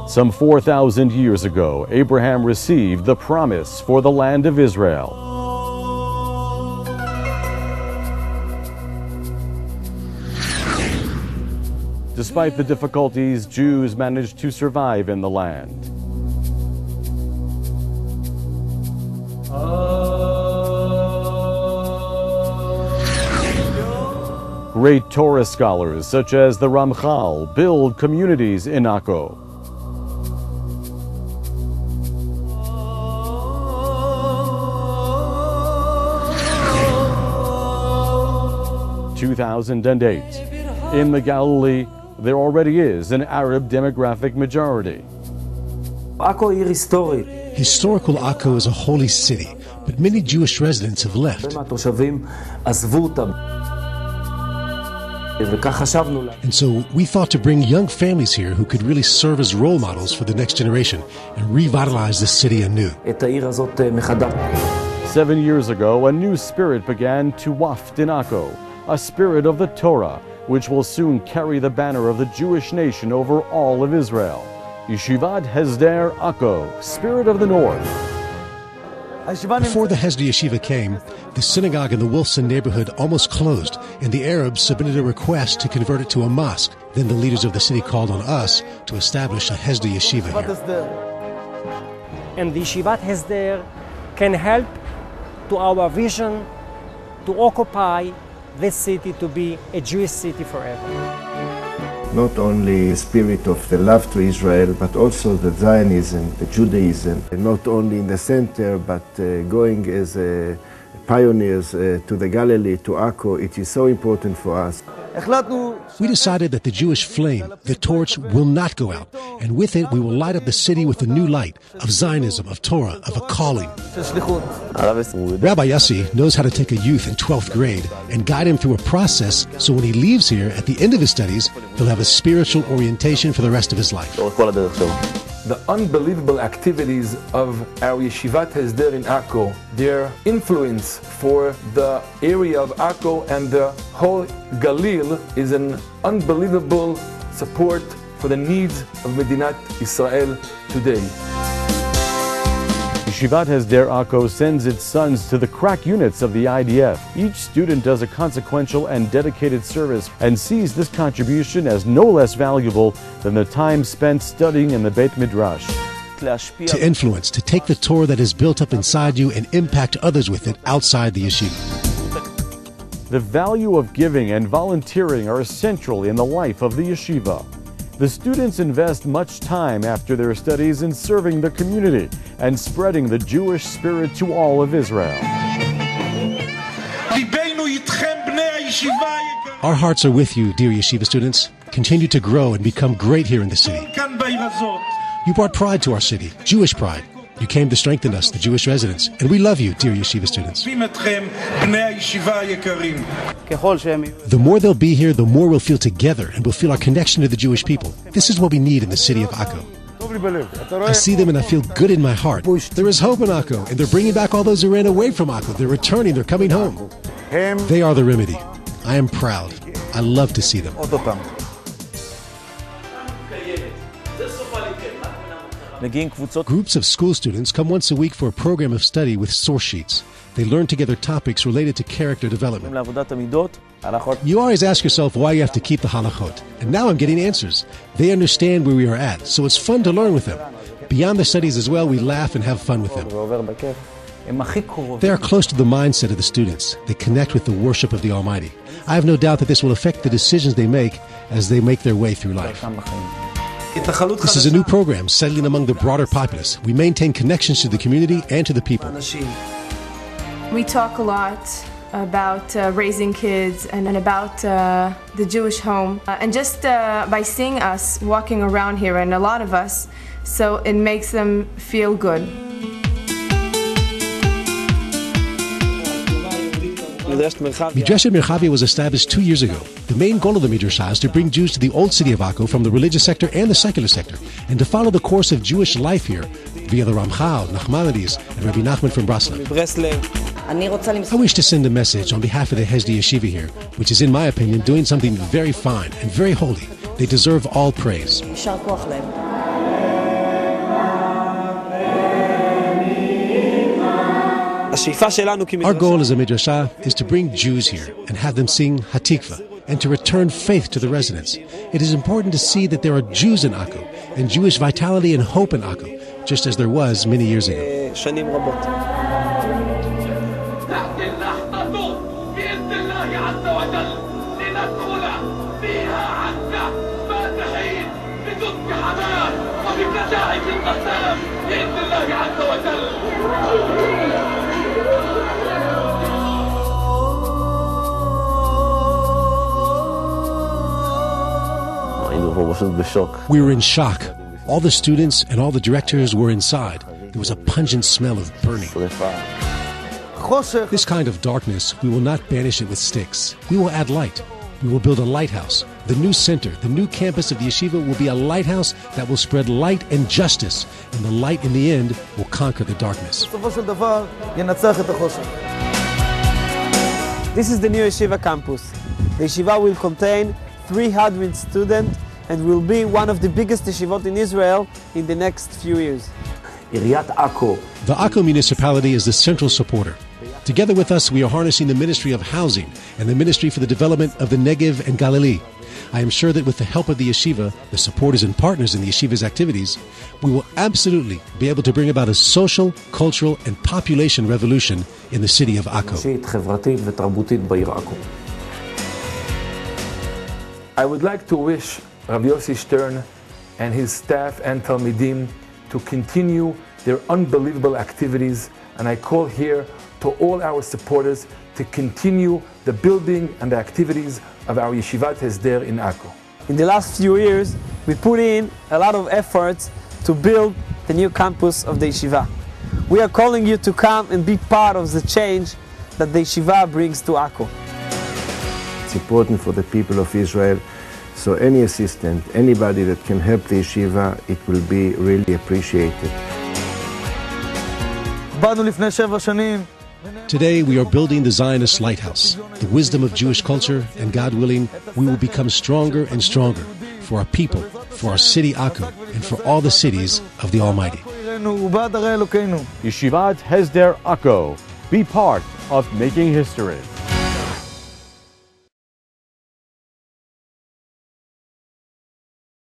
Some 4,000 years ago, Abraham received the promise for the land of Israel. Despite the difficulties, Jews managed to survive in the land. Great Torah scholars such as the Ramchal build communities in Akko. 2008. In the Galilee, there already is an Arab demographic majority. Historical Akko is a holy city, but many Jewish residents have left. And so we thought to bring young families here who could really serve as role models for the next generation and revitalize the city anew. 7 years ago, a new spirit began to waft in Akko, a spirit of the Torah, which will soon carry the banner of the Jewish nation over all of Israel. Yeshivat Hesder Akko, Spirit of the North. Before the Hesder Yeshiva came, the synagogue in the Wilson neighborhood almost closed, and the Arabs submitted a request to convert it to a mosque. Then the leaders of the city called on us to establish a Hesder Yeshiva here. And the Yeshivat Hesder can help to our vision to occupy this city to be a Jewish city forever. Not only the spirit of the love to Israel, but also the Zionism, the Judaism, not only in the center, but going as pioneers to the Galilee, to Akko. It is so important for us. We decided that the Jewish flame, the torch, will not go out, and with it we will light up the city with a new light of Zionism, of Torah, of a calling. Rabbi Yossi knows how to take a youth in 12th grade and guide him through a process so when he leaves here at the end of his studies, he'll have a spiritual orientation for the rest of his life. The unbelievable activities of our Yeshivat Hesder in Akko, their influence for the area of Akko and the whole Galil is an unbelievable support for the needs of Medinat Israel today. Yeshivat Hesder Akko sends its sons to the crack units of the IDF. Each student does a consequential and dedicated service and sees this contribution as no less valuable than the time spent studying in the Beit Midrash. To influence, to take the Torah that is built up inside you and impact others with it outside the yeshiva. The value of giving and volunteering are central in the life of the yeshiva. The students invest much time after their studies in serving the community and spreading the Jewish spirit to all of Israel. Our hearts are with you, dear yeshiva students. Continue to grow and become great here in the city. You brought pride to our city, Jewish pride. You came to strengthen us, the Jewish residents, and we love you, dear yeshiva students. The more they'll be here, the more we'll feel together, and we'll feel our connection to the Jewish people. This is what we need in the city of Akko. I see them and I feel good in my heart. There is hope in Akko, and they're bringing back all those who ran away from Akko. They're returning, they're coming home. They are the remedy. I am proud. I love to see them. Groups of school students come once a week for a program of study with source sheets. They learn together topics related to character development. You always ask yourself why you have to keep the halachot, and now I'm getting answers. They understand where we are at, so it's fun to learn with them. Beyond the studies as well, we laugh and have fun with them. They are close to the mindset of the students. They connect with the worship of the Almighty. I have no doubt that this will affect the decisions they make as they make their way through life. This is a new program settling among the broader populace. We maintain connections to the community and to the people. We talk a lot about raising kids and about the Jewish home. And just by seeing us walking around here, and a lot of us, so it makes them feel good. Midreshet Merchavia was established 2 years ago. The main goal of the Midrashah is to bring Jews to the old city of Akko from the religious sector and the secular sector, and to follow the course of Jewish life here via the Ramchal, Nachmanides, and Rabbi Nachman from Breslov. I wish to send a message on behalf of the Hesder Yeshiva here, which is, in my opinion, doing something very fine and very holy. They deserve all praise. Our goal as a midrashah is to bring Jews here and have them sing Hatikva and to return faith to the residents. It is important to see that there are Jews in Akko and Jewish vitality and hope in Akko, just as there was many years ago. We were in shock. All the students and all the directors were inside. There was a pungent smell of burning. This kind of darkness, we will not banish it with sticks. We will add light. We will build a lighthouse. The new center, the new campus of the yeshiva will be a lighthouse that will spread light and justice, and the light in the end will conquer the darkness. This is the new yeshiva campus. The yeshiva will contain 300 students and will be one of the biggest yeshivot in Israel in the next few years. The Akko municipality is the central supporter. Together with us, we are harnessing the Ministry of Housing and the Ministry for the Development of the Negev and Galilee. I am sure that with the help of the yeshiva, the supporters and partners in the yeshiva's activities, we will absolutely be able to bring about a social, cultural, and population revolution in the city of Akko. I would like to wish Rabbi Yossi Stern and his staff and Talmidim to continue their unbelievable activities, and I call here to all our supporters to continue the building and the activities of our Yeshivat Hesder in Akko. In the last few years, we put in a lot of efforts to build the new campus of the yeshiva. We are calling you to come and be part of the change that the yeshiva brings to Akko. It's important for the people of Israel, so any assistant, anybody that can help the yeshiva, it will be really appreciated. Today we are building the Zionist lighthouse, the wisdom of Jewish culture, and God willing, we will become stronger and stronger for our people, for our city Akko, and for all the cities of the Almighty. Yeshivat Hesder Akko. Be part of making history.